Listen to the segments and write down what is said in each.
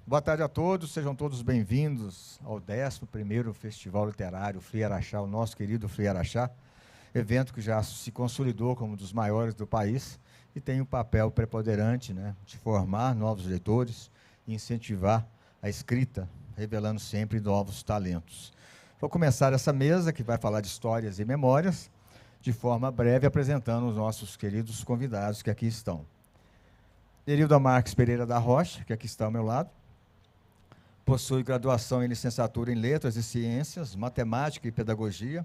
Boa tarde a todos, sejam todos bem-vindos ao 11º Festival Literário Frei Araxá, o nosso querido Frei Araxá, evento que já se consolidou como um dos maiores do país e tem um papel preponderante, de formar novos leitores e incentivar a escrita, revelando sempre novos talentos. Vou começar essa mesa, que vai falar de histórias e memórias, de forma breve, apresentando os nossos queridos convidados que aqui estão. Erilda Marques Pereira da Rocha, que aqui está ao meu lado, possui graduação em licenciatura em Letras e Ciências, Matemática e Pedagogia,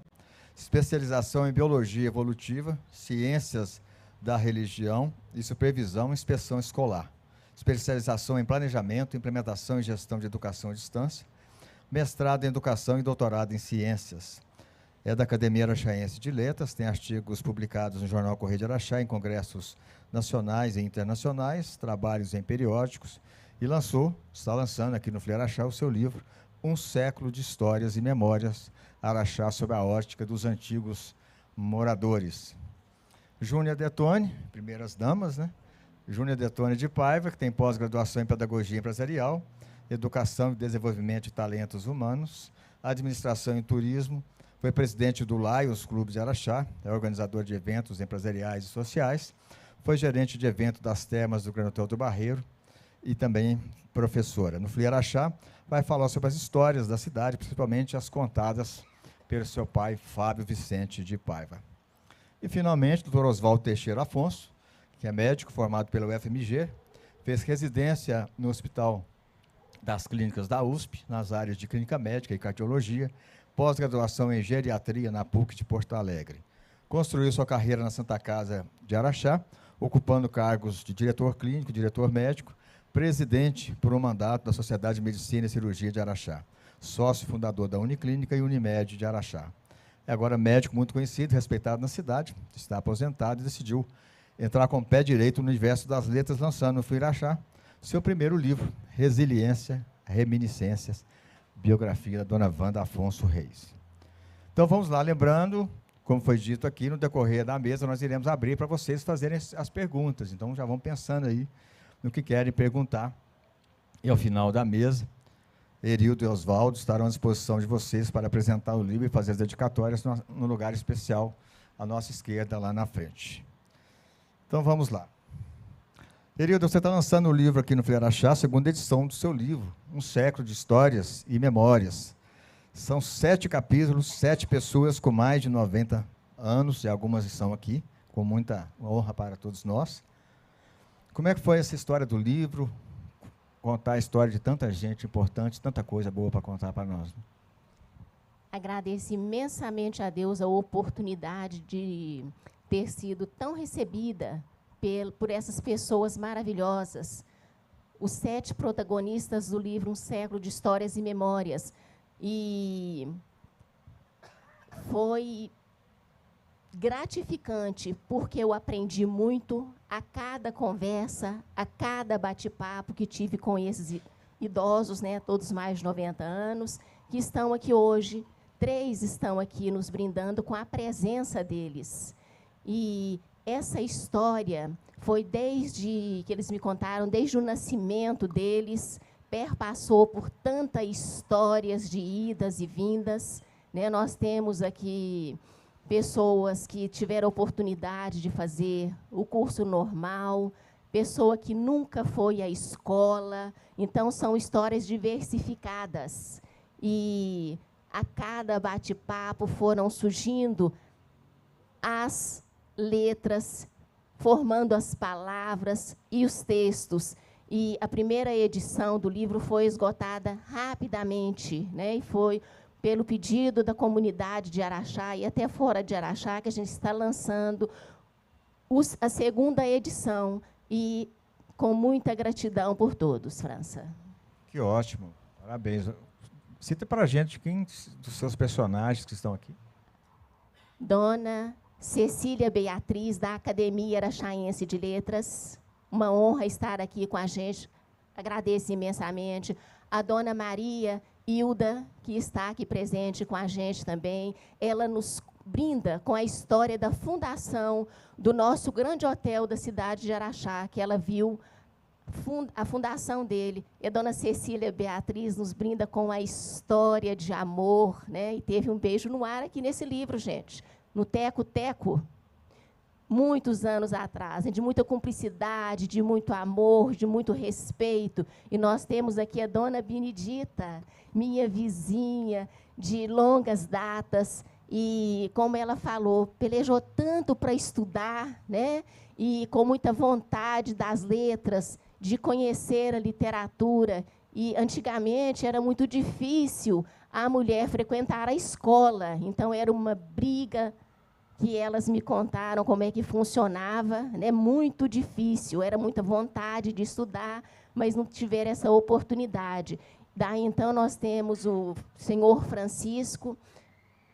especialização em Biologia Evolutiva, Ciências da Religião e Supervisão e Inspeção Escolar, especialização em Planejamento, Implementação e Gestão de Educação à Distância, mestrado em Educação e doutorado em Ciências. É da Academia Araxaense de Letras, tem artigos publicados no Jornal Correio de Araxá, em congressos nacionais e internacionais, trabalhos em periódicos, e está lançando aqui no Frei Araxá o seu livro, Um Século de Histórias e Memórias, Araxá sob a ótica dos antigos moradores. Júnia Detone, primeiras damas, Júnia Detone de Paiva, que tem pós-graduação em Pedagogia Empresarial, Educação e Desenvolvimento de Talentos Humanos, Administração e Turismo, foi presidente do Lions Clube de Araxá, é organizador de eventos empresariais e sociais, foi gerente de evento das Termas do Grande Hotel do Barreiro, e também professora. No Frei Araxá, vai falar sobre as histórias da cidade, principalmente as contadas pelo seu pai, Fábio Vicente de Paiva. E, finalmente, o Dr. Oswaldo Teixeira Afonso, que é médico formado pela UFMG, fez residência no Hospital das Clínicas da USP, nas áreas de Clínica Médica e Cardiologia, pós-graduação em Geriatria na PUC de Porto Alegre. Construiu sua carreira na Santa Casa de Araxá, ocupando cargos de diretor clínico, diretor médico, presidente por um mandato da Sociedade de Medicina e Cirurgia de Araxá, sócio fundador da Uniclínica e Unimed de Araxá. É agora médico muito conhecido, respeitado na cidade, está aposentado e decidiu entrar com o pé direito no universo das letras, lançando no Frei Araxá seu primeiro livro, Resiliência, Reminiscências, biografia da dona Wanda Afonso Reis. Então vamos lá, lembrando, como foi dito aqui, no decorrer da mesa, nós iremos abrir para vocês fazerem as perguntas, então já vão pensando aí no que querem perguntar. E ao final da mesa, Erildo e Oswaldo estarão à disposição de vocês para apresentar o livro e fazer as dedicatórias no lugar especial à nossa esquerda, lá na frente. Então vamos lá. Erildo, você está lançando o livro aqui no Frei Araxá, a segunda edição do seu livro, Um Século de Histórias e Memórias. São 7 capítulos, 7 pessoas com mais de 90 anos, e algumas estão aqui, com muita honra para todos nós. Como é que foi essa história do livro? Contar a história de tanta gente importante, tanta coisa boa para contar para nós. Agradeço imensamente a Deus a oportunidade de ter sido tão recebida por essas pessoas maravilhosas. Os 7 protagonistas do livro Um Século de Histórias e Memórias. E foi gratificante, porque eu aprendi muito a cada conversa, a cada bate-papo que tive com esses idosos, todos mais de 90 anos, que estão aqui hoje. 3 estão aqui nos brindando com a presença deles. E essa história foi desde que eles me contaram, desde o nascimento deles, perpassou por tantas histórias de idas e vindas. Nós temos aqui pessoas que tiveram a oportunidade de fazer o curso normal, pessoa que nunca foi à escola. Então, são histórias diversificadas. E a cada bate-papo foram surgindo as letras, formando as palavras e os textos. E a primeira edição do livro foi esgotada rapidamente, e foi pelo pedido da comunidade de Araxá e até fora de Araxá, que a gente está lançando a segunda edição, e com muita gratidão por todos, França. Que ótimo, parabéns. Cita para a gente quem dos seus personagens que estão aqui. Dona Cecília Beatriz, da Academia Araxaense de Letras, uma honra estar aqui com a gente, agradeço imensamente. A dona Maria Hilda, que está aqui presente com a gente também, ela nos brinda com a história da fundação do nosso grande hotel da cidade de Araxá, que ela viu a fundação dele. E a dona Cecília Beatriz nos brinda com a história de amor, né? E teve um beijo no ar aqui nesse livro, gente, no Teco Teco, muitos anos atrás, de muita cumplicidade, de muito amor, de muito respeito. E nós temos aqui a dona Benedita, minha vizinha de longas datas, e, como ela falou, pelejou tanto para estudar, né? E com muita vontade das letras, de conhecer a literatura. E, antigamente, era muito difícil a mulher frequentar a escola, então era uma briga que elas me contaram como é que funcionava, né? Muito difícil, era muita vontade de estudar, mas não tiveram essa oportunidade. Daí, então, nós temos o senhor Francisco,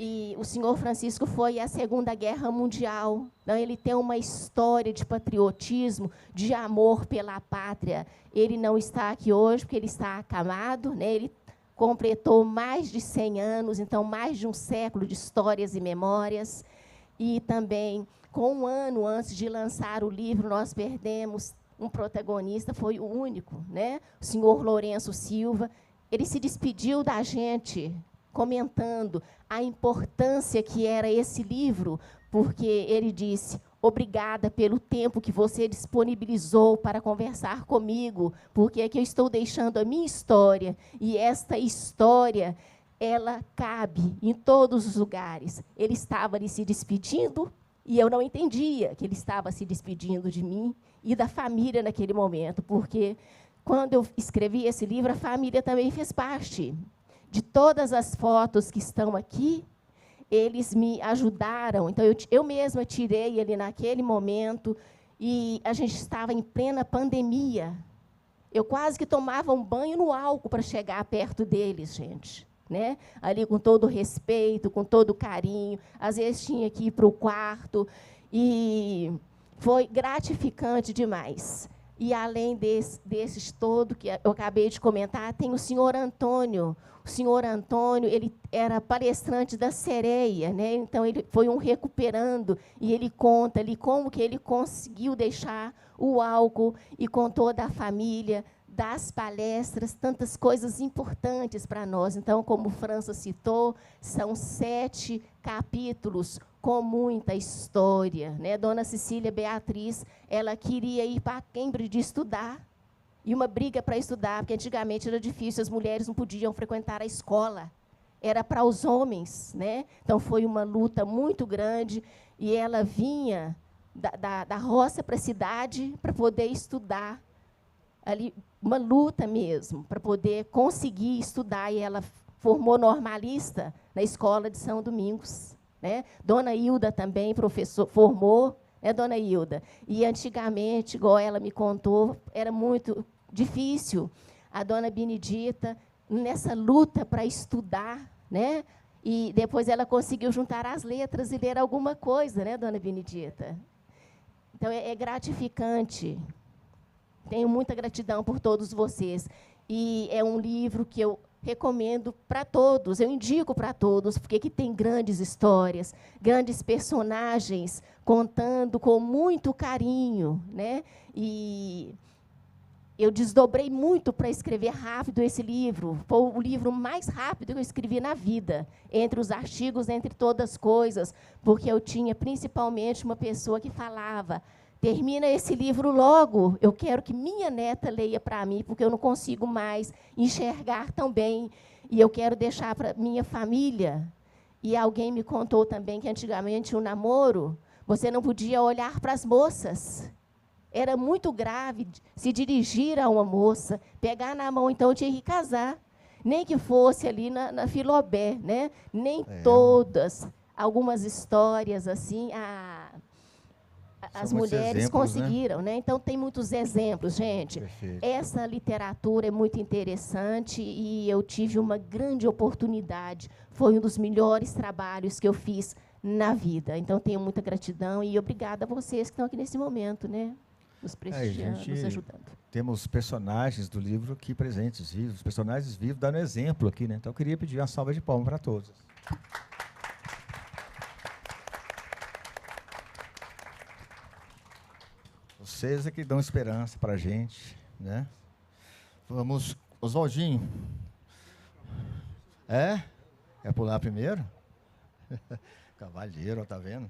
e o senhor Francisco foi à Segunda Guerra Mundial. Então, ele tem uma história de patriotismo, de amor pela pátria. Ele não está aqui hoje, porque ele está acamado, né? Ele completou mais de 100 anos, então, mais de um século de histórias e memórias. E também, com um ano antes de lançar o livro, nós perdemos um protagonista, foi o único, né? O senhor Lourenço Silva. Ele se despediu da gente, comentando a importância que era esse livro, porque ele disse: obrigada pelo tempo que você disponibilizou para conversar comigo, porque aqui eu estou deixando a minha história, e esta história, ela cabe em todos os lugares. Ele estava ali se despedindo, e eu não entendia que ele estava se despedindo de mim e da família naquele momento, porque, quando eu escrevi esse livro, a família também fez parte. De todas as fotos que estão aqui, eles me ajudaram. Então, eu mesma tirei ele naquele momento, e a gente estava em plena pandemia. Eu quase que tomava um banho no álcool para chegar perto deles, gente. Né? Ali com todo o respeito, com todo o carinho. Às vezes tinha que ir para o quarto. E foi gratificante demais. E, além desses todos que eu acabei de comentar, tem o senhor Antônio. O senhor Antônio, ele era palestrante da Sereia, né? Então, ele foi um recuperando, e ele conta ali como que ele conseguiu deixar o álcool, e com toda a família, das palestras, tantas coisas importantes para nós. Então, como França citou, são 7 capítulos com muita história, né? Dona Cecília Beatriz, ela queria ir para Cambridge estudar, e uma briga para estudar, porque antigamente era difícil, as mulheres não podiam frequentar a escola, era para os homens, né? Então, foi uma luta muito grande, e ela vinha da roça para a cidade para poder estudar, ali, uma luta mesmo, para poder conseguir estudar, e ela formou normalista na escola de São Domingos, né? Dona Hilda também, professor, formou, né, Dona Hilda? E, antigamente, igual ela me contou, era muito difícil. A Dona Benedita, nessa luta para estudar, né? E depois ela conseguiu juntar as letras e ler alguma coisa, né, Dona Benedita? Então, é gratificante. Tenho muita gratidão por todos vocês. E é um livro que eu recomendo para todos, eu indico para todos, porque aqui tem grandes histórias, grandes personagens, contando com muito carinho, né? E eu desdobrei muito para escrever rápido esse livro. Foi o livro mais rápido que eu escrevi na vida, entre os artigos, entre todas as coisas, porque eu tinha, principalmente, uma pessoa que falava: termina esse livro logo, eu quero que minha neta leia para mim, porque eu não consigo mais enxergar tão bem, e eu quero deixar para minha família. E alguém me contou também que, antigamente, o namoro, você não podia olhar para as moças. Era muito grave se dirigir a uma moça, pegar na mão, então eu tinha que casar. Nem que fosse ali na Filobé, né? Nem todas, algumas histórias assim, as mulheres exemplos, conseguiram, né? Então, tem muitos exemplos, gente. Perfeito. Essa literatura é muito interessante, e eu tive uma grande oportunidade. Foi um dos melhores trabalhos que eu fiz na vida. Então, tenho muita gratidão, e obrigada a vocês que estão aqui nesse momento, né? Nos prestigiando, nos ajudando. Temos personagens do livro aqui presentes, vivos, personagens vivos, dando exemplo aqui, né? Então, eu queria pedir uma salva de palmas para todos. Vocês é que dão esperança para a gente, né? Vamos, Oswaldinho. É? Quer pular primeiro? Cavalheiro, tá vendo?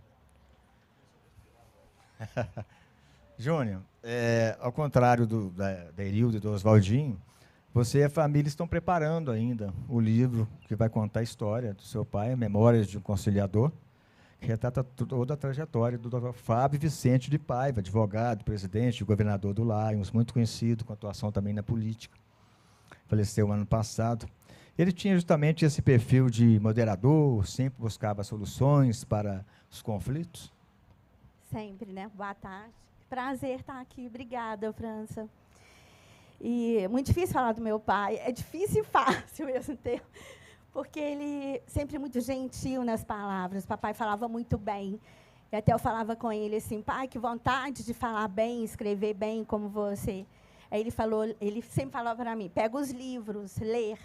Júnior, ao contrário da Erilda e do Oswaldinho, você e a família estão preparando ainda o livro que vai contar a história do seu pai, Memórias de um Conciliador, que retrata toda a trajetória do Dr. Fábio Vicente de Paiva, advogado, presidente, governador do Lions, muito conhecido, com atuação também na política. Faleceu ano passado. Ele tinha justamente esse perfil de moderador, sempre buscava soluções para os conflitos. Sempre, né? Boa tarde. Prazer estar aqui. Obrigada, França. E é muito difícil falar do meu pai. É difícil e fácil ao mesmo tempo, porque ele sempre muito gentil nas palavras. Papai falava muito bem. E até eu falava com ele assim, pai, que vontade de falar bem, escrever bem como você. Aí ele sempre falava para mim, pega os livros, ler,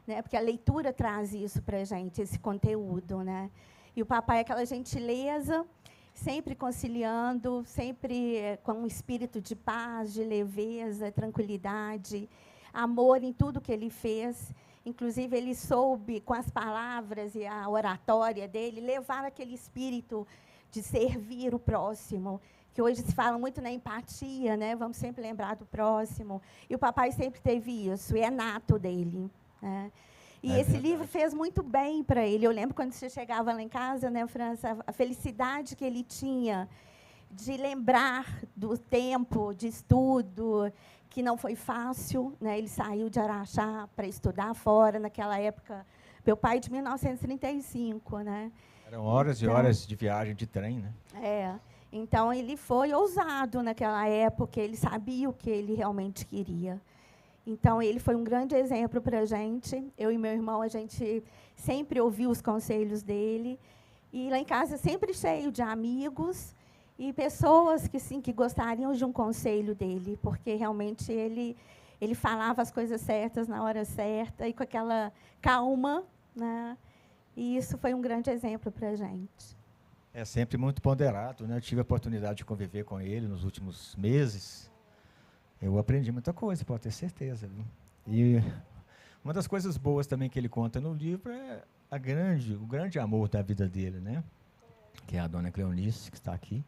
né? Porque a leitura traz isso para a gente, esse conteúdo, né? E o papai é aquela gentileza, sempre conciliando, sempre com um espírito de paz, de leveza, tranquilidade, amor em tudo que ele fez. Inclusive, ele soube, com as palavras e a oratória dele, levar aquele espírito de servir o próximo, que hoje se fala muito na empatia, né? Vamos sempre lembrar do próximo. E o papai sempre teve isso, e é nato dele, né? E esse livro fez muito bem para ele. Eu lembro quando você chegava lá em casa, né, França, a felicidade que ele tinha de lembrar do tempo de estudo, que não foi fácil, né? Ele saiu de Araxá para estudar fora, naquela época. Meu pai de 1935, né? Eram horas e horas de viagem de trem, né? Então, ele foi ousado naquela época, ele sabia o que ele realmente queria. Então, ele foi um grande exemplo para a gente. Eu e meu irmão, a gente sempre ouviu os conselhos dele. E lá em casa, sempre cheio de amigos e pessoas que, sim, que gostariam de um conselho dele, porque realmente ele falava as coisas certas na hora certa e com aquela calma, né? E isso foi um grande exemplo para a gente. É sempre muito ponderado, né? Eu tive a oportunidade de conviver com ele nos últimos meses. Eu aprendi muita coisa, pode ter certeza. Viu? E uma das coisas boas também que ele conta no livro é o grande amor da vida dele, né? Que é a dona Cleonice, que está aqui,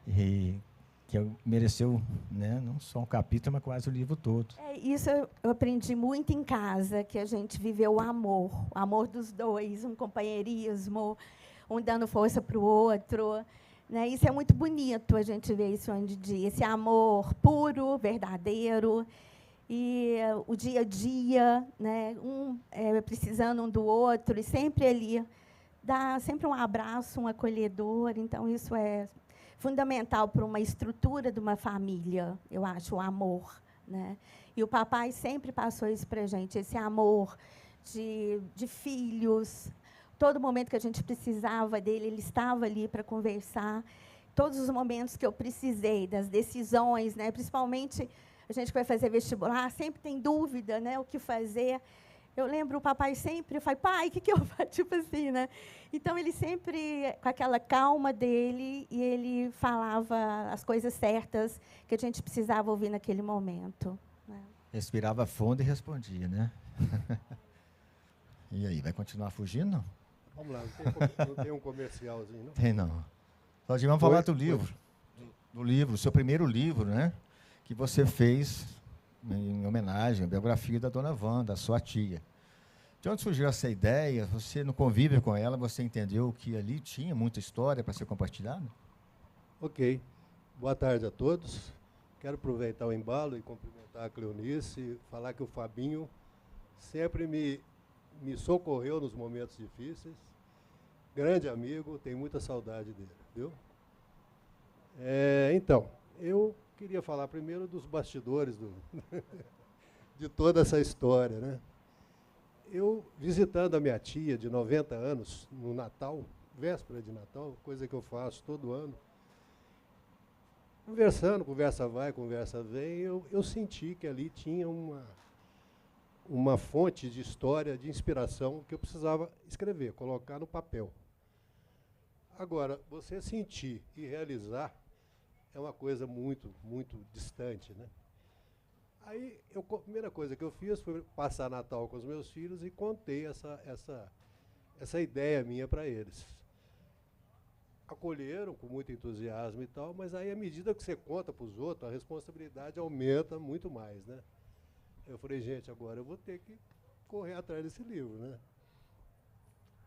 e que mereceu, né, não só um capítulo, mas quase o livro todo. Isso eu aprendi muito em casa, que a gente viveu o amor dos dois, um companheirismo, um dando força para o outro. Né? Isso é muito bonito, a gente ver isso hoje em dia, esse amor puro, verdadeiro, e o dia a dia, né? Precisando um do outro, e sempre ali, dá sempre um abraço, um acolhedor. Então, isso é fundamental para uma estrutura de uma família, eu acho, o amor. Né? E o papai sempre passou isso para a gente, esse amor de filhos. Todo momento que a gente precisava dele, ele estava ali para conversar. Todos os momentos que eu precisei, das decisões, né? Principalmente a gente que vai fazer vestibular, sempre tem dúvida, né? O que fazer. Eu lembro o papai sempre, eu falei, pai, o que eu faço? Tipo assim, né? Então, ele sempre, com aquela calma dele, e ele falava as coisas certas que a gente precisava ouvir naquele momento. Né? Respirava fundo e respondia, né? E aí, vai continuar fugindo, não? Vamos lá, não tem um comercialzinho, não? Tem, não. Só vamos falar do livro. Do livro, seu primeiro livro, né? Que você fez em homenagem à biografia da dona Wanda, sua tia. De onde surgiu essa ideia? Você, no convívio com ela, você entendeu que ali tinha muita história para ser compartilhada? Ok. Boa tarde a todos. Quero aproveitar o embalo e cumprimentar a Cleonice, falar que o Fabinho sempre me socorreu nos momentos difíceis. Grande amigo, tenho muita saudade dele, viu? Então, eu queria falar primeiro dos bastidores de toda essa história, né? Eu, visitando a minha tia de 90 anos, no Natal, véspera de Natal, coisa que eu faço todo ano, conversando, conversa vai, conversa vem, eu senti que ali tinha uma fonte de história, de inspiração, que eu precisava escrever, colocar no papel. Agora, você sentir e realizar é uma coisa muito, muito distante, né? Aí, a primeira coisa que eu fiz foi passar Natal com os meus filhos e contei essa ideia minha para eles. Acolheram com muito entusiasmo e tal, mas aí, à medida que você conta para os outros, a responsabilidade aumenta muito mais, né? Eu falei, gente, agora eu vou ter que correr atrás desse livro, né?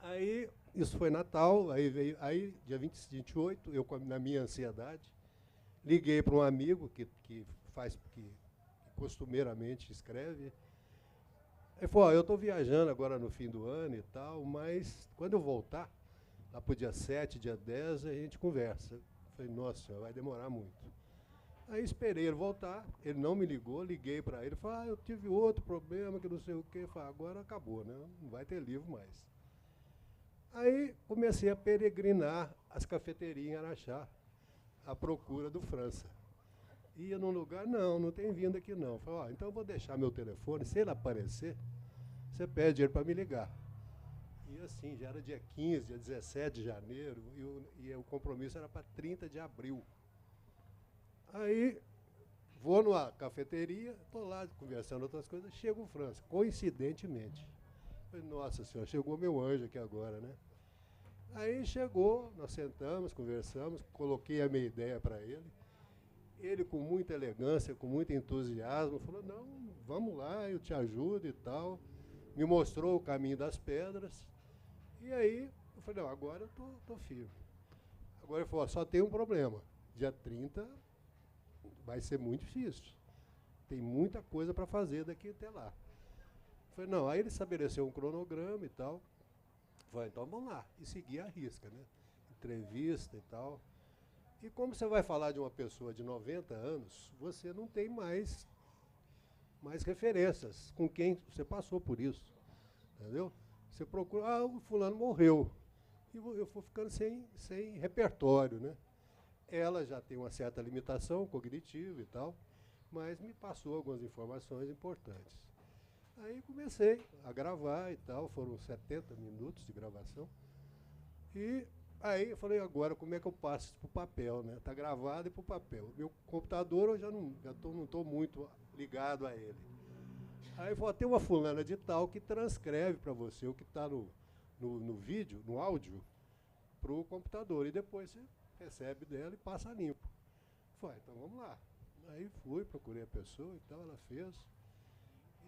Aí, isso foi Natal, aí dia 28, eu, na minha ansiedade, liguei para um amigo que costumeiramente escreve. Ele falou, eu estou viajando agora no fim do ano e tal, mas quando eu voltar, lá para o dia 7, dia 10, a gente conversa. Eu falei, nossa, vai demorar muito. Aí esperei ele voltar, ele não me ligou, liguei para ele, falei, eu tive outro problema, que não sei o quê. Falei, agora acabou, né? Não vai ter livro mais. Aí comecei a peregrinar as cafeterias em Araxá, à procura do França. Ia num lugar, não tem vindo aqui não. Falei, então eu vou deixar meu telefone, se ele aparecer, você pede ele para me ligar. E assim, já era dia 15, dia 17 de janeiro, e o compromisso era para 30 de abril. Aí, vou numa cafeteria, estou lá conversando outras coisas, chega o França, coincidentemente. Falei, nossa senhora, chegou meu anjo aqui agora, né? Aí chegou, nós sentamos, conversamos, coloquei a minha ideia para ele. Ele, com muita elegância, com muito entusiasmo, falou, não, vamos lá, eu te ajudo e tal. Me mostrou o caminho das pedras. E aí, eu falei, não, agora eu tô firme. Agora ele falou, só tem um problema. Dia 30 vai ser muito difícil. Tem muita coisa para fazer daqui até lá. Eu falei, não, aí ele estabeleceu um cronograma e tal. Eu falei, então vamos lá. E seguir a risca, né? Entrevista e tal. E como você vai falar de uma pessoa de 90 anos, você não tem mais referências com quem você passou por isso. Entendeu? Você procura, o fulano morreu. E eu vou ficando sem repertório, né? Ela já tem uma certa limitação cognitiva e tal, mas me passou algumas informações importantes. Aí comecei a gravar e tal, foram 70 minutos de gravação. E aí eu falei, agora como é que eu passo isso para o papel, né? Está gravado e para o papel. Meu computador eu já não estou muito ligado a ele. Aí falou, tem uma fulana de tal que transcreve para você o que está no vídeo, no áudio, para o computador. E depois você recebe dela e passa limpo. Falei, então vamos lá. Aí fui, procurei a pessoa e tal, ela fez.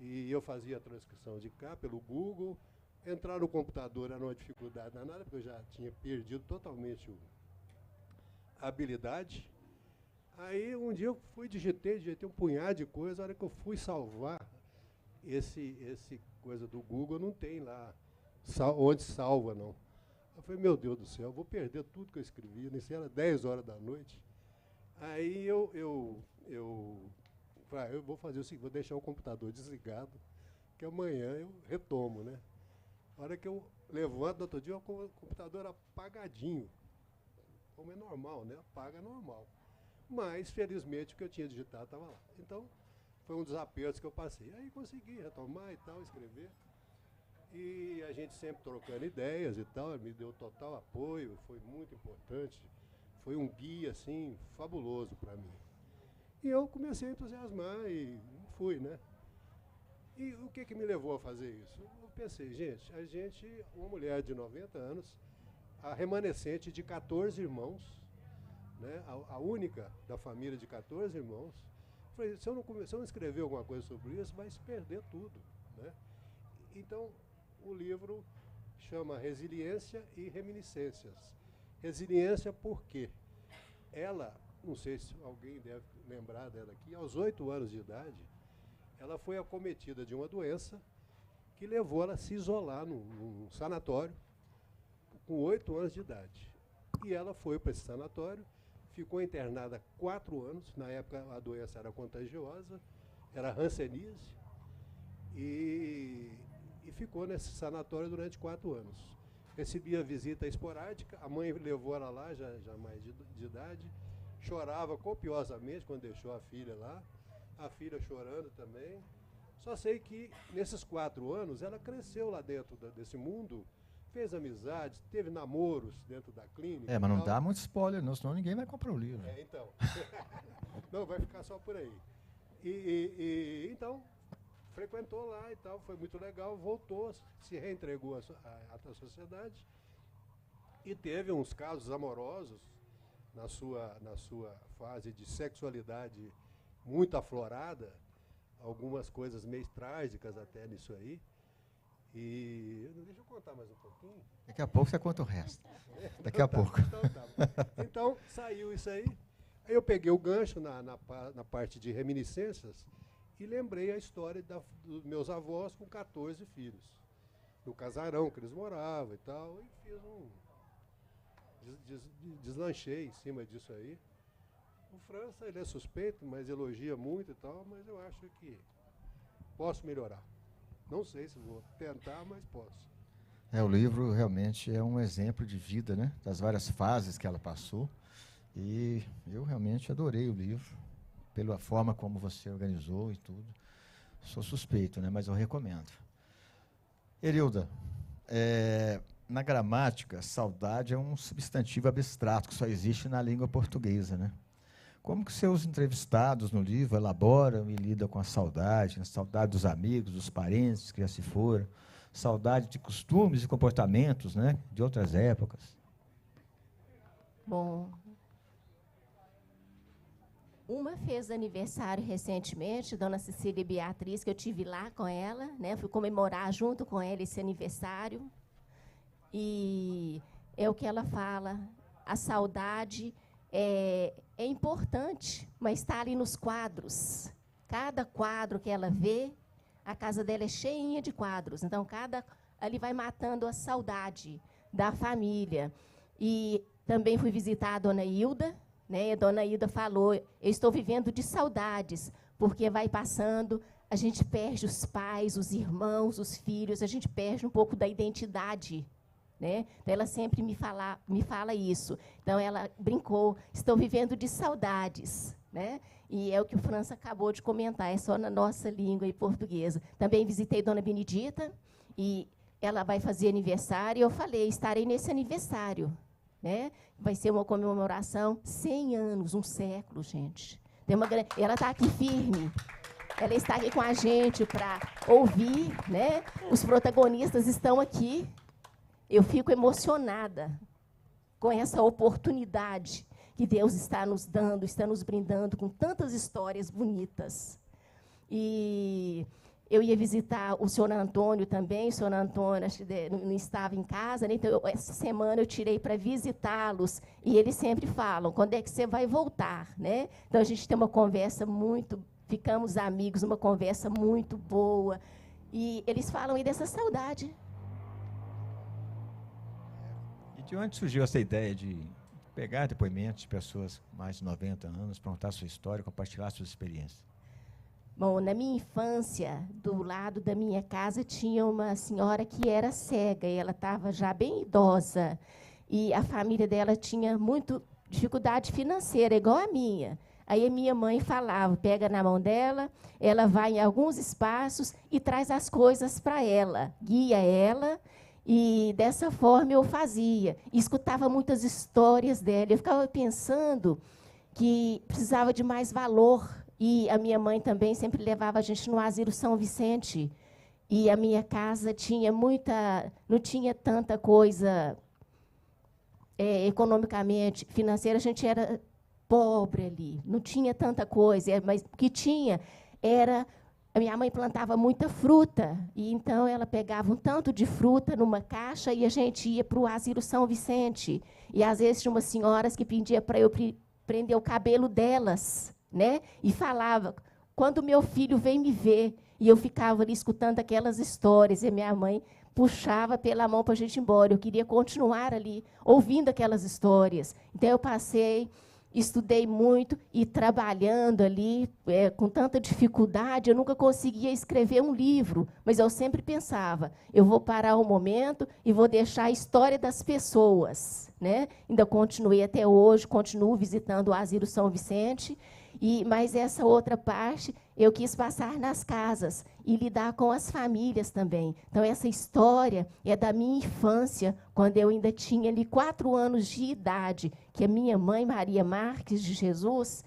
E eu fazia a transcrição de cá pelo Google. Entrar no computador era uma dificuldade danada, porque eu já tinha perdido totalmente a habilidade. Aí um dia eu digitei um punhado de coisa, a hora que eu fui salvar esse coisa do Google, não tem lá onde salva, não. Eu falei, meu Deus do céu, eu vou perder tudo que eu escrevi, isso era 10 horas da noite. Aí eu falei, eu vou fazer o seguinte, vou deixar o computador desligado, que amanhã eu retomo, né? A hora que eu levanto no outro dia, o computador apagadinho. Como é normal, né? Apaga normal. Mas, felizmente, o que eu tinha digitado estava lá. Então, foi um dos apertos que eu passei. Aí consegui retomar e tal, escrever. E a gente sempre trocando ideias e tal, ele me deu total apoio, foi muito importante. Foi um guia, assim, fabuloso para mim. E eu comecei a entusiasmar e fui, né? E o que me levou a fazer isso? Eu pensei, uma mulher de 90 anos, a remanescente de 14 irmãos, né? A única da família de 14 irmãos. Falei, se eu não escrever alguma coisa sobre isso, vai se perder tudo, né? Então, o livro chama Resiliência e Reminiscências. Resiliência por quê? Ela, não sei se alguém deve lembrar dela aqui, aos 8 anos de idade, ela foi acometida de uma doença que levou ela a se isolar num sanatório com 8 anos de idade. E ela foi para esse sanatório, ficou internada 4 anos, na época a doença era contagiosa, era hanseníase, e ficou nesse sanatório durante 4 anos. Recebia visita esporádica, a mãe levou ela lá, já mais de idade, chorava copiosamente quando deixou a filha lá, a filha chorando também. Só sei que nesses 4 anos ela cresceu lá dentro desse mundo, fez amizades, teve namoros dentro da clínica. Mas não dá muito spoiler não, senão ninguém vai comprar o livro. Então. Não, vai ficar só por aí. Então, frequentou lá e tal, foi muito legal, voltou, se reentregou à sociedade e teve uns casos amorosos na sua fase de sexualidade muito aflorada, algumas coisas meio trágicas até nisso aí. E deixa eu contar mais um pouquinho. Daqui a pouco você conta o resto. Daqui a pouco. Então, saiu isso aí. Aí eu peguei o gancho na parte de reminiscências e lembrei a história dos meus avós com 14 filhos. No casarão que eles moravam e tal. E fiz deslanchei em cima disso aí. O França, ele é suspeito, mas elogia muito e tal, mas eu acho que posso melhorar. Não sei se vou tentar, mas posso. O livro realmente é um exemplo de vida, né? Das várias fases que ela passou. E eu realmente adorei o livro, pela forma como você organizou e tudo. Sou suspeito, né? Mas eu recomendo. Erilda, na gramática, saudade é um substantivo abstrato que só existe na língua portuguesa, né? Como que seus entrevistados no livro elaboram e lidam com a saudade dos amigos, dos parentes que já se foram, saudade de costumes e comportamentos, né, de outras épocas? Bom, uma fez aniversário recentemente, Dona Cecília Beatriz, que eu tive lá com ela, né, fui comemorar junto com ela esse aniversário, e é o que ela fala, a saudade é importante, mas está ali nos quadros. Cada quadro que ela vê, a casa dela é cheinha de quadros. Então, ali vai matando a saudade da família. E também fui visitar a Dona Hilda, né? A Dona Hilda falou, eu estou vivendo de saudades, porque vai passando, a gente perde os pais, os irmãos, os filhos, a gente perde um pouco da identidade, né? Então, ela sempre me fala isso. Então, ela brincou, estou vivendo de saudades, né? E é o que o França acabou de comentar, é só na nossa língua e portuguesa. Também visitei Dona Benedita, e ela vai fazer aniversário, e eu falei, estarei nesse aniversário, né? Vai ser uma comemoração, 100 anos, um século, gente. Ela está aqui firme. Ela está aqui com a gente para ouvir, né? Os protagonistas estão aqui. Eu fico emocionada com essa oportunidade que Deus está nos dando, está nos brindando com tantas histórias bonitas. E eu ia visitar o senhor Antônio também, o senhor Antônio acho que não estava em casa, né? Então, essa semana eu tirei para visitá-los, e eles sempre falam, quando é que você vai voltar, né? Então, a gente tem uma conversa ficamos amigos, uma conversa muito boa, e eles falam aí dessa saudade. De onde surgiu essa ideia de pegar depoimentos de pessoas com mais de 90 anos, para contar sua história, compartilhar suas experiências? Bom, na minha infância, do lado da minha casa, tinha uma senhora que era cega, e ela estava já bem idosa, e a família dela tinha muita dificuldade financeira, igual a minha. Aí a minha mãe falava, pega na mão dela, ela vai em alguns espaços e traz as coisas para ela, guia ela. E dessa forma eu fazia, escutava muitas histórias dela. Eu ficava pensando que precisava de mais valor. E a minha mãe também sempre levava a gente no Asilo São Vicente. E a minha casa tinha não tinha tanta coisa economicamente, financeira, a gente era pobre ali, não tinha tanta coisa, mas o que tinha era... A minha mãe plantava muita fruta, e então ela pegava um tanto de fruta numa caixa e a gente ia para o Asilo São Vicente. E, às vezes, tinha umas senhoras que pediam para eu prender o cabelo delas, né? E falava, quando meu filho vem me ver, e eu ficava ali escutando aquelas histórias, e minha mãe puxava pela mão para a gente ir embora. Eu queria continuar ali, ouvindo aquelas histórias. Então, eu estudei muito e trabalhando ali, com tanta dificuldade, eu nunca conseguia escrever um livro, mas eu sempre pensava, eu vou parar um momento e vou deixar a história das pessoas, né? Ainda continuei até hoje, continuo visitando o Asilo São Vicente, mas essa outra parte eu quis passar nas casas e lidar com as famílias também. Então, essa história é da minha infância, quando eu ainda tinha ali 4 anos de idade, que a minha mãe, Maria Marques de Jesus,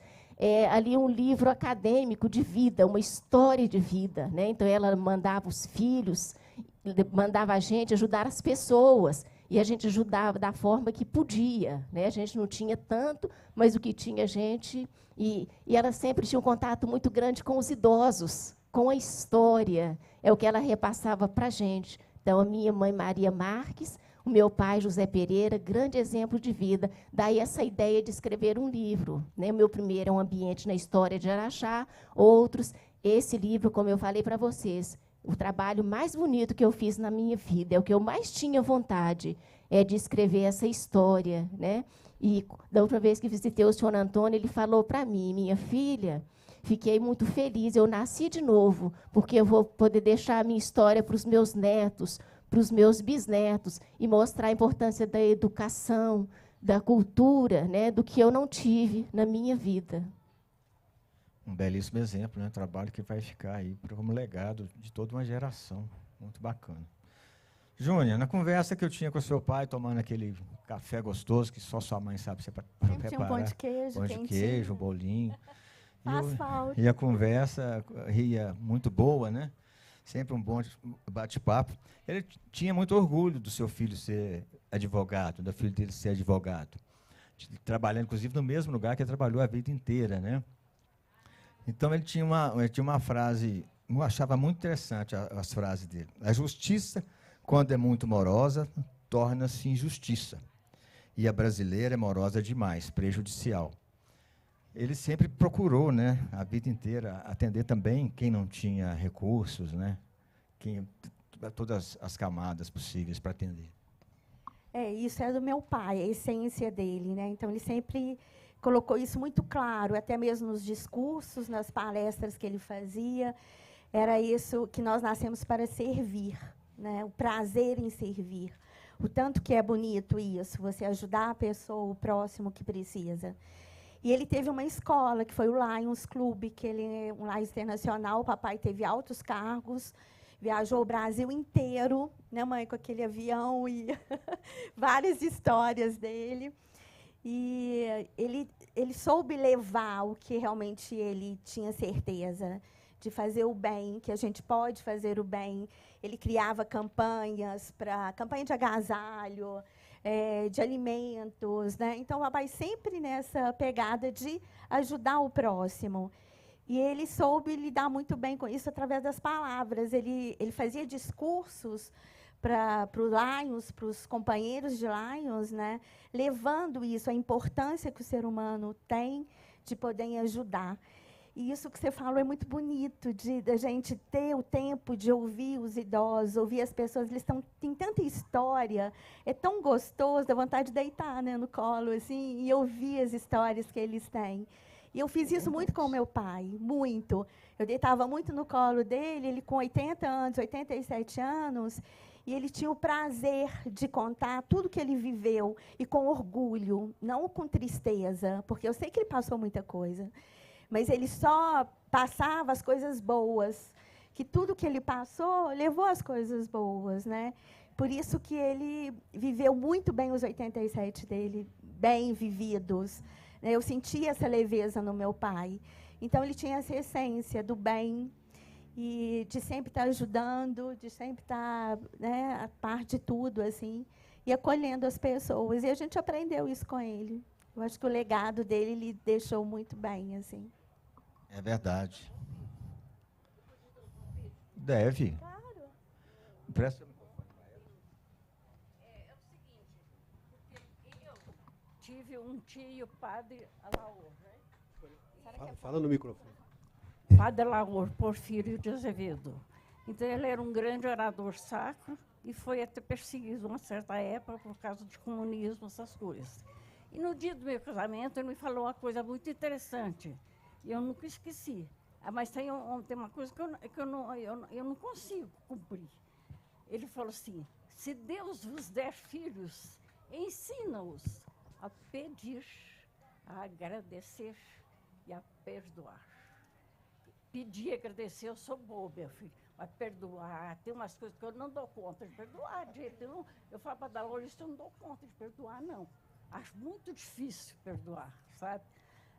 ali um livro acadêmico de vida, uma história de vida, né? Então, ela mandava os filhos, mandava a gente ajudar as pessoas, e a gente ajudava da forma que podia, né? A gente não tinha tanto, mas o que tinha a gente... E ela sempre tinha um contato muito grande com os idosos, com a história, é o que ela repassava para a gente. Então, a minha mãe, Maria Marques, o meu pai, José Pereira, grande exemplo de vida. Daí essa ideia de escrever um livro, né? O meu primeiro é Um Ambiente na História de Araxá, outros. Esse livro, como eu falei para vocês, o trabalho mais bonito que eu fiz na minha vida, é o que eu mais tinha vontade, é de escrever essa história, né? E da outra vez que visitei o senhor Antônio, ele falou para mim, minha filha, fiquei muito feliz, eu nasci de novo, porque eu vou poder deixar a minha história para os meus netos, para os meus bisnetos, e mostrar a importância da educação, da cultura, né, do que eu não tive na minha vida. Um belíssimo exemplo, né? Trabalho que vai ficar aí como legado de toda uma geração. Muito bacana. Júnior, na conversa que eu tinha com o seu pai, tomando aquele café gostoso, que só sua mãe sabe preparar. Tinha um pão de queijo, pão de queijo, um bolinho. Faz falta. E a conversa ria muito boa, né? Sempre um bom bate-papo. Ele tinha muito orgulho do seu filho ser advogado, da filha dele ser advogado. Trabalhando, inclusive, no mesmo lugar que ele trabalhou a vida inteira, né? Então, ele tinha uma frase, eu achava muito interessante as frases dele. A justiça, quando é muito morosa, torna-se injustiça. E a brasileira é morosa demais, prejudicial. Ele sempre procurou, né, a vida inteira, atender também quem não tinha recursos, né, todas as camadas possíveis para atender. Isso é do meu pai, a essência dele, né? Então, ele sempre colocou isso muito claro, até mesmo nos discursos, nas palestras que ele fazia. Era isso que nós nascemos para servir, né? O prazer em servir. O tanto que é bonito isso, você ajudar a pessoa, o próximo que precisa. E ele teve uma escola, que foi o Lions Club, que ele é um Lions internacional. O papai teve altos cargos, viajou o Brasil inteiro, né, mãe, com aquele avião, e várias histórias dele. E ele soube levar o que realmente ele tinha certeza, de fazer o bem, que a gente pode fazer o bem. Ele criava campanha de agasalho, de alimentos, né? Então, o papai sempre nessa pegada de ajudar o próximo. E ele soube lidar muito bem com isso através das palavras. Ele fazia discursos para o Lions, para os companheiros de Lions, né? Levando isso, a importância que o ser humano tem de poder ajudar. E isso que você falou é muito bonito, da gente ter o tempo de ouvir os idosos, ouvir as pessoas. Eles têm tanta história, é tão gostoso, dá vontade de deitar, né, no colo assim, e ouvir as histórias que eles têm. E eu fiz isso muito com o meu pai, muito. Eu deitava muito no colo dele, ele com 80 anos, 87 anos, e ele tinha o prazer de contar tudo que ele viveu, e com orgulho, não com tristeza, porque eu sei que ele passou muita coisa. Mas ele só passava as coisas boas, que tudo que ele passou levou as coisas boas, né? Por isso que ele viveu muito bem os 87 dele, bem vividos. Eu sentia essa leveza no meu pai. Então, ele tinha essa essência do bem, e de sempre estar ajudando, de sempre estar, né, a par de tudo, assim, e acolhendo as pessoas. E a gente aprendeu isso com ele. Eu acho que o legado dele ele deixou muito bem, assim. É verdade. Deve. Claro. Presta. É o seguinte, porque eu tive um tio, padre Alaor, né? Fala no microfone. Padre Alaor Porfírio de Azevedo. Então, ele era um grande orador sacro e foi até perseguido uma certa época por causa de comunismo, essas coisas. E no dia do meu casamento, ele me falou uma coisa muito interessante. E eu nunca esqueci. Mas tem uma coisa que eu não consigo cumprir. Ele falou assim, se Deus vos der filhos, ensina-os a pedir, a agradecer e a perdoar. Pedir e agradecer, eu sou boa, meu filho. Mas perdoar, tem umas coisas que eu não dou conta de perdoar. Eu falo para dar isso, eu não dou conta de perdoar, não. Acho muito difícil perdoar, sabe?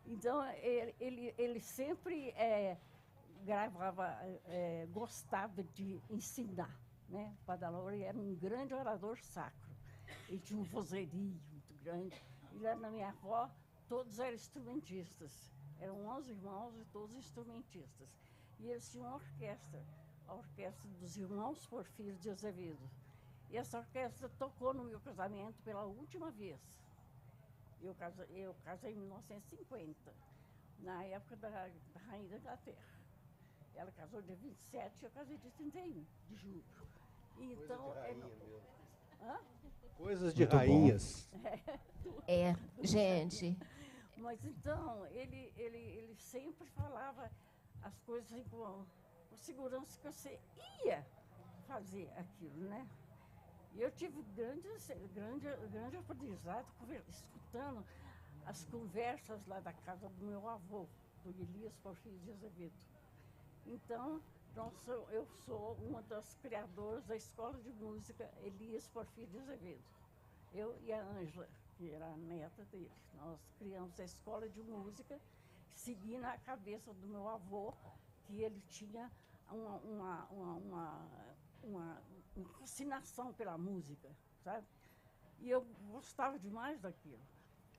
Então, ele sempre gravava, gostava de ensinar, né? O Padre Alaor era um grande orador sacro. Ele tinha um vozerio muito grande. E lá na minha avó, todos eram instrumentistas. Eram 11 irmãos e todos instrumentistas. E eles tinham uma orquestra, a Orquestra dos Irmãos Porfírio de Azevedo. E essa orquestra tocou no meu casamento pela última vez. Eu casei em 1950, na época da Rainha da Inglaterra. Ela casou dia 27 e eu casei dia 31 de julho. Então, Coisas de Muito rainhas. Gente, Mas então, ele sempre falava as coisas assim, com segurança que você ia fazer aquilo, né? E eu tive grande aprendizado escutando as conversas lá da casa do meu avô, do Elias Porfírio de Azevedo. Então, eu sou uma das criadoras da Escola de Música Elias Porfírio de Azevedo. Eu e a Ângela, que era a neta dele. Nós criamos a Escola de Música, seguindo a cabeça do meu avô, que ele tinha uma fascinação pela música, sabe? E eu gostava demais daquilo.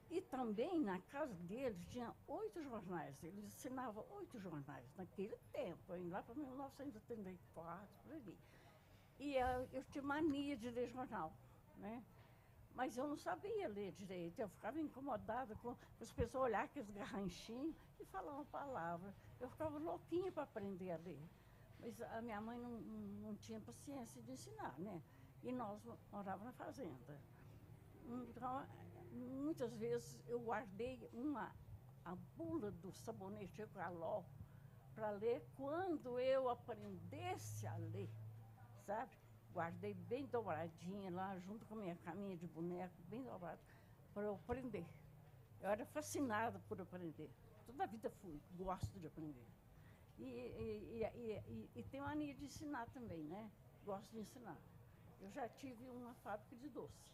E também, na casa dele, tinha 8 jornais. Ele assinava 8 jornais naquele tempo, lá para 1984, por ali. E eu tinha mania de ler jornal, né? Mas eu não sabia ler direito. Eu ficava incomodada com as pessoas olharem aqueles garranchinhos e falar uma palavra. Eu ficava louquinha para aprender a ler. Mas a minha mãe não tinha paciência de ensinar, né? E nós morávamos na fazenda. Então, muitas vezes eu guardei a bula do sabonete Ecalol para ler quando eu aprendesse a ler, sabe? Guardei bem dobradinha lá, junto com a minha caminha de boneco, bem dobrada, para eu aprender. Eu era fascinada por aprender. Toda a vida gosto de aprender. E tenho mania de ensinar também, né? Gosto de ensinar. Eu já tive uma fábrica de doce.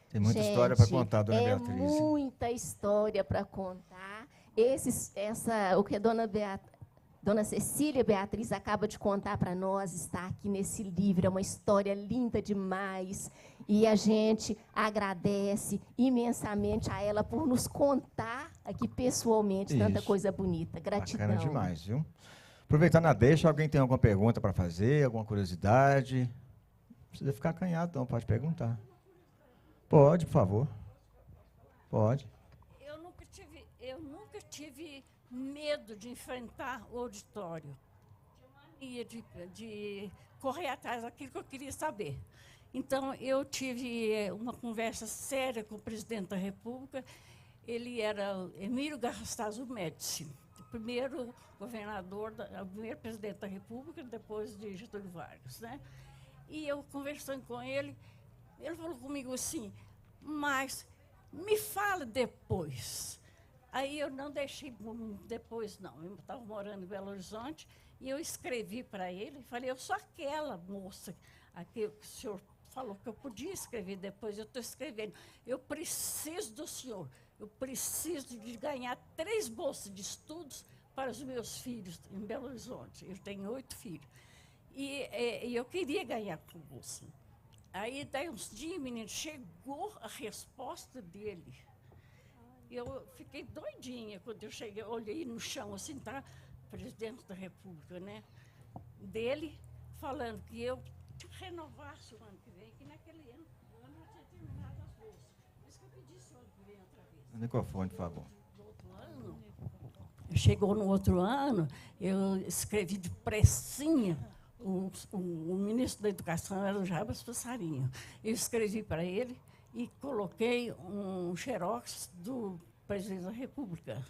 Tem muita história para contar, dona é Beatriz. Muita história para contar. O que a Dona Cecília Beatriz acaba de contar para nós está aqui nesse livro. É uma história linda demais. E a gente agradece imensamente a ela por nos contar aqui pessoalmente tanta coisa bonita. Gratidão. Bacana demais, viu? Aproveitando a deixa, alguém tem alguma pergunta para fazer, alguma curiosidade? Não precisa ficar acanhado, não, pode perguntar. Pode, por favor. Pode. Eu nunca tive medo de enfrentar o auditório. Tinha mania de correr atrás daquilo que eu queria saber. Então, eu tive uma conversa séria com o presidente da República. Ele era Emílio Garrastazu Médici, o primeiro governador, o primeiro presidente da República, depois de Getúlio Vargas, né? E eu, conversando com ele, ele falou comigo assim, mas me fala depois. Aí eu não deixei depois, não. Eu estava morando em Belo Horizonte e eu escrevi para ele e falei, eu sou aquela moça que o senhor falou que eu podia escrever depois, eu estou escrevendo. Eu preciso do senhor, eu preciso de ganhar 3 bolsas de estudos para os meus filhos em Belo Horizonte. Eu tenho 8 filhos. E eu queria ganhar com bolsa. Aí, daí uns dias, menino, chegou a resposta dele. Eu fiquei doidinha quando eu cheguei, olhei no chão, assim, tá? Presidente da República, né? Dele, falando que eu renovasse o ano que vem, que naquele ano eu tinha terminado as bolsas. Por isso que eu pedisse o ano que vem outra vez. O microfone, por favor. No outro ano, chegou no outro ano, eu escrevi de pressinha. O ministro da Educação era o Jarbas Passarinho. Eu escrevi para ele e coloquei um xerox do presidente da República.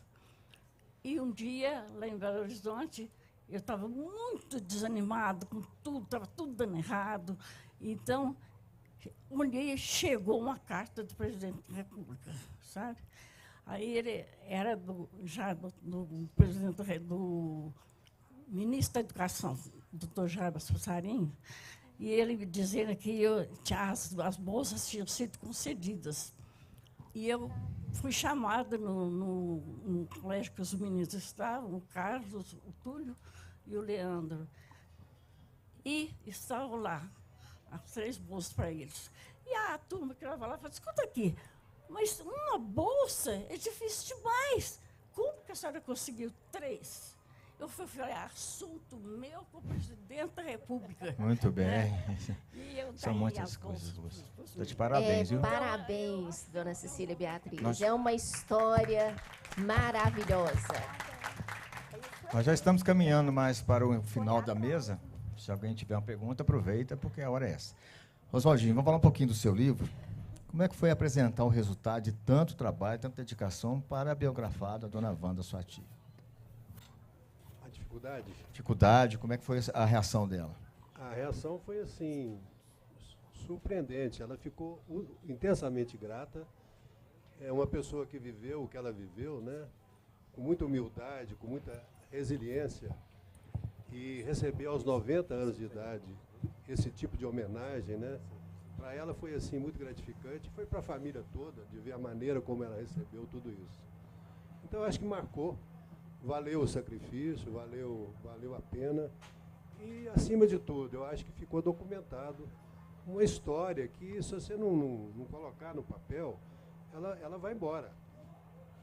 E um dia, lá em Belo Horizonte, eu estava muito desanimado com tudo, estava tudo dando errado. Então, olhei, chegou uma carta do presidente da República, sabe? Aí ele era do presidente do ministro da Educação, doutor Jarbas Passarinho, e ele dizendo que as bolsas tinham sido concedidas. E eu fui chamada no colégio que os meninos estavam, o Carlos, o Túlio e o Leandro. E estavam lá, as 3 bolsas para eles. E a turma que estava lá falou, escuta aqui, mas uma bolsa é difícil demais. Como que a senhora conseguiu 3? Eu falei, assunto meu com o presidente da República. Muito bem. E eu São daí muitas as coisas. bolsas Estou de parabéns, viu? Parabéns, dona Cecília Beatriz. Nós- É uma história maravilhosa. Nós já estamos caminhando mais para o final da mesa. Se alguém tiver uma pergunta, aproveita, porque a hora é essa. Oswaldinho, vamos falar um pouquinho do seu livro. Como é que foi apresentar o resultado de tanto trabalho, tanta dedicação para a biografada Dona Wanda, sua tia? A dificuldade? Dificuldade, como é que foi a reação dela? A reação foi assim, surpreendente. Ela ficou intensamente grata. É uma pessoa que viveu o que ela viveu, né? Com muita humildade, com muita resiliência. E receber aos 90 anos de idade esse tipo de homenagem, né? Para ela foi assim muito gratificante. Foi para a família toda, de ver a maneira como ela recebeu tudo isso. Então, eu acho que marcou. Valeu o sacrifício, valeu a pena. E, acima de tudo, eu acho que ficou documentado uma história que, se você não colocar no papel, ela vai embora.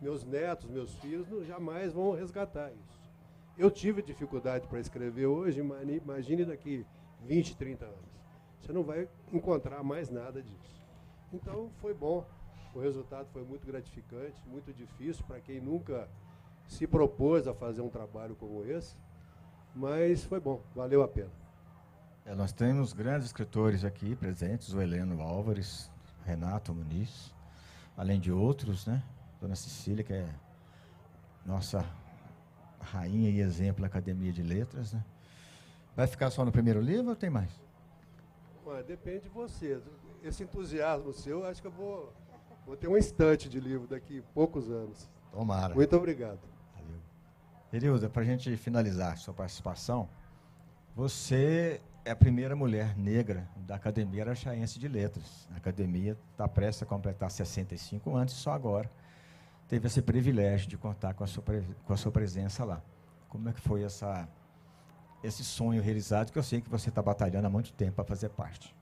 Meus netos, meus filhos jamais vão resgatar isso. Eu tive dificuldade para escrever hoje, imagine daqui 20, 30 anos. Você não vai encontrar mais nada disso. Então, foi bom. O resultado foi muito gratificante, muito difícil para quem nunca se propôs a fazer um trabalho como esse, mas foi bom, valeu a pena. Nós temos grandes escritores aqui presentes, o Heleno Álvares, Renato Muniz, além de outros, né? Dona Cecília, que é nossa rainha e exemplo da Academia de Letras, né? Vai ficar só no primeiro livro ou tem mais? Depende de você. Esse entusiasmo seu, acho que eu vou ter um estante de livro daqui a poucos anos. Tomara. Muito obrigado. Valeu. Erilda, para a gente finalizar sua participação, você é a primeira mulher negra da Academia Araxaense de Letras. A academia está prestes a completar 65 anos e só agora teve esse privilégio de contar com a sua presença lá. Como é que foi esse sonho realizado, que eu sei que você está batalhando há muito tempo para fazer parte?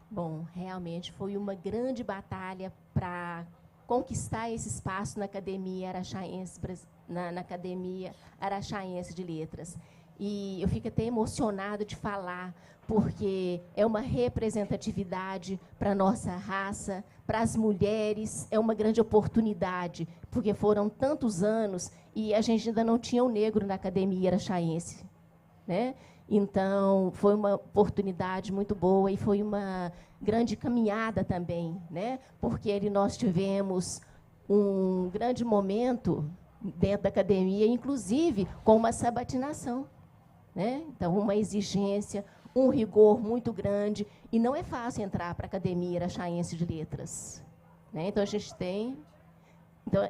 Bom, realmente foi uma grande batalha para conquistar esse espaço na Academia Araxaense, na Academia Araxaense de Letras. E eu fico até emocionada de falar, porque é uma representatividade para a nossa raça, para as mulheres, é uma grande oportunidade, porque foram tantos anos e a gente ainda não tinha um negro na Academia Araxaense, né? Então, foi uma oportunidade muito boa e foi uma grande caminhada também, né? Porque ali nós tivemos um grande momento dentro da academia, inclusive com uma sabatinação, né? Então, uma exigência, um rigor muito grande, e não é fácil entrar para a Academia Araxaense de Letras, né? Então, a gente tem... Então,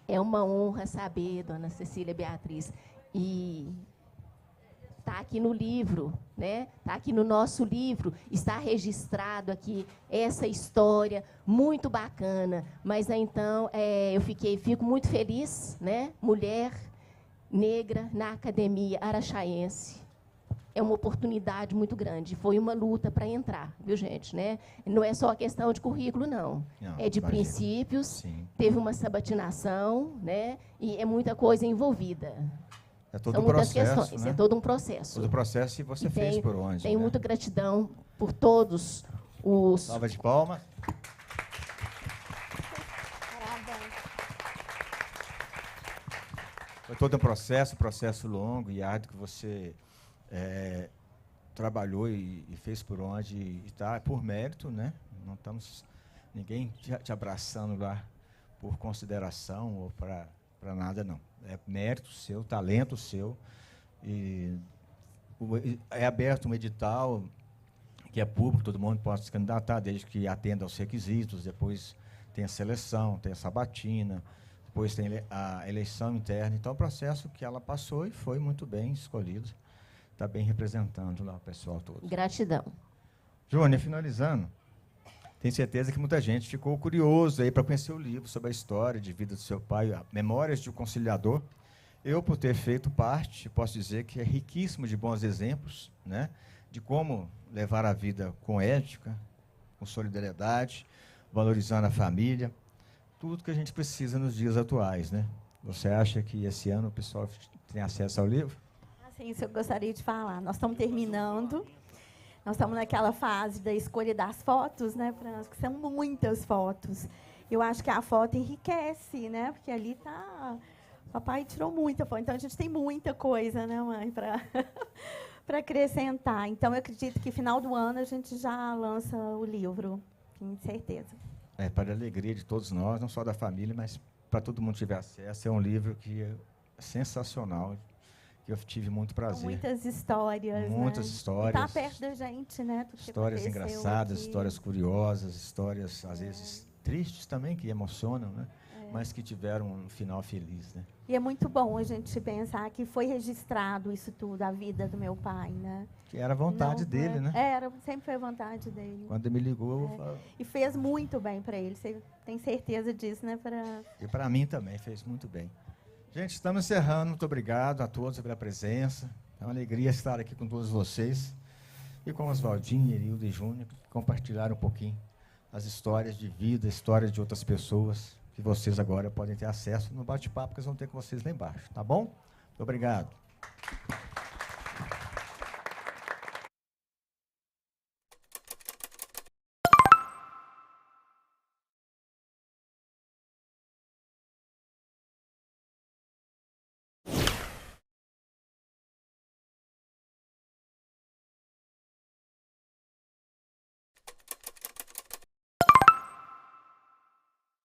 é uma honra saber, dona Cecília Beatriz, e está aqui no livro, né? Está aqui no nosso livro, está registrado aqui essa história muito bacana. Mas então eu fico muito feliz, né? Mulher negra na Academia Araxaense. É uma oportunidade muito grande. Foi uma luta para entrar, viu, gente? Né? Não é só questão de currículo, não. É de imagino. princípios, Sim. teve uma sabatinação, né? E é muita coisa envolvida. É todo São um muitas processo, questões, né? é todo um processo. Todo o processo, e você E fez por onde? Tenho né? muita gratidão por todos os... Salva de palmas. Parabéns. Foi todo um processo longo e árduo que você trabalhou e fez por onde, e está por mérito, né? Não estamos ninguém te abraçando lá por consideração ou para nada, não. É mérito seu, talento seu, e é aberto um edital que é público, todo mundo pode se candidatar, desde que atenda aos requisitos. Depois tem a seleção, tem a sabatina, depois tem a eleição interna. Então, é um processo que ela passou e foi muito bem escolhido. Está bem representando lá o pessoal todo. Gratidão. Júnior, finalizando, Tenho certeza que muita gente ficou curioso aí para conhecer o livro sobre a história de vida do seu pai, Memórias de um Conciliador. Eu, por ter feito parte, posso dizer que é riquíssimo de bons exemplos, né, de como levar a vida com ética, com solidariedade, valorizando a família, tudo que a gente precisa nos dias atuais, né? Você acha que esse ano o pessoal tem acesso ao livro? Assim, isso eu gostaria de falar. Nós estamos terminando. Nós estamos naquela fase da escolha das fotos, né, França? Que são muitas fotos. Eu acho que a foto enriquece, né? Porque ali está... Papai tirou muita foto. Então, a gente tem muita coisa, né, mãe, para para acrescentar. Então, eu acredito que final do ano a gente já lança o livro, com certeza. Para a alegria de todos nós, não só da família, mas para todo mundo tiver acesso. É um livro que é sensacional, que eu tive muito prazer. Muitas histórias, muitas né? histórias. Está perto da gente, né? Histórias engraçadas, histórias curiosas, histórias, às vezes, tristes também, que emocionam, né? Mas que tiveram um final feliz, né? E é muito bom a gente pensar que foi registrado isso tudo, a vida do meu pai, né? Que era a vontade dele, né? Sempre foi a vontade dele. Quando ele me ligou, eu falei... E fez muito bem para ele. Você tem certeza disso, né? E para mim também, fez muito bem. Gente, estamos encerrando. Muito obrigado a todos pela presença. É uma alegria estar aqui com todos vocês. E com Oswaldinho, Erildo e Júnior, que compartilharam um pouquinho as histórias de vida, histórias de outras pessoas, que vocês agora podem ter acesso no bate-papo que eles vão ter com vocês lá embaixo. Tá bom? Muito obrigado.